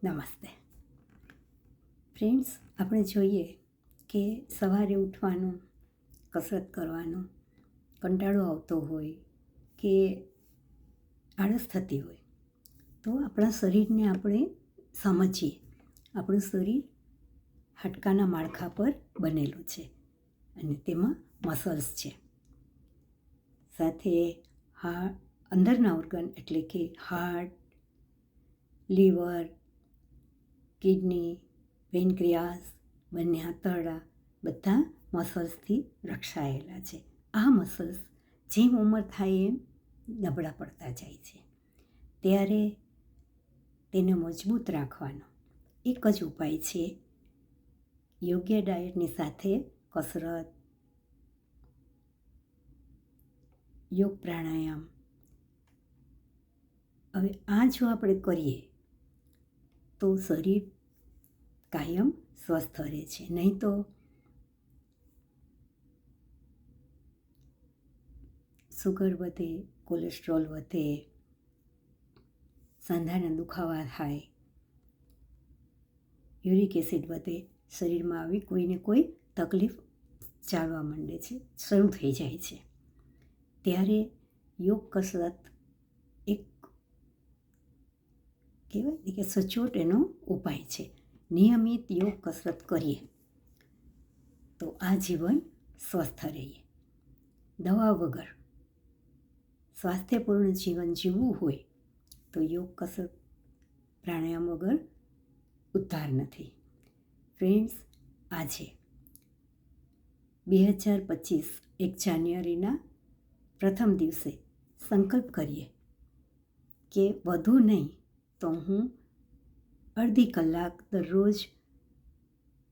નમસ્તે ફ્રેન્ડ્સ, આપણે જોઈએ કે સવારે ઉઠવાનું, કસરત કરવાનો કંટાળો આવતો હોય કે આળસ થતી હોય તો આપણા શરીરને આપણે સમજીએ. આપણું શરીર હાડકાના માળખા પર બનેલું છે અને તેમાં મસલ્સ છે. સાથે અંદરના ઓર્ગન એટલે કે હાર્ટ, લીવર, કિડની, પેનક્રિયાસ, બંને આંતરડા બધા મસલ્સથી રક્ષાયેલા છે. આ મસલ્સ જેમ ઉંમર થાય એમ નબળા પડતા જાય છે. ત્યારે તેને મજબૂત રાખવાનો એક જ ઉપાય છે યોગ્ય ડાયટની સાથે કસરત, યોગ, પ્રાણાયામ. હવે આ જો આપણે કરીએ તો શરીર કાયમ સ્વસ્થ રહે છે. નહીં તો સુગર વધે, કોલેસ્ટ્રોલ વધે, સાંધાના દુખાવા થાય, યુરિક એસિડ વધે, શરીરમાં આવી કોઈને કોઈ તકલીફ ચાલવા માંડે છે, શરૂ થઈ જાય છે. ત્યારે યોગ કસરત એક કહેવાય ને કે સચોટ એનો ઉપાય છે. નિયમિત યોગ કસરત કરીએ તો આ જીવન સ્વસ્થ રહીએ. દવા વગર સ્વાસ્થ્યપૂર્ણ જીવન જીવવું હોય તો યોગ, કસરત, પ્રાણાયામ વગર ઉદ્ધાર નથી. ફ્રેન્ડ્સ, આજે 2025 1 જાન્યુઆરીના પ્રથમ દિવસે સંકલ્પ કરીએ કે વધુ નહીં તો હું અડધી કલાક દરરોજ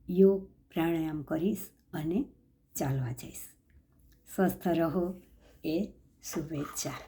યોગ, પ્રાણાયામ કરીશ અને ચાલવા જઈશ. સ્વસ્થ રહો એ શુભેચ્છા.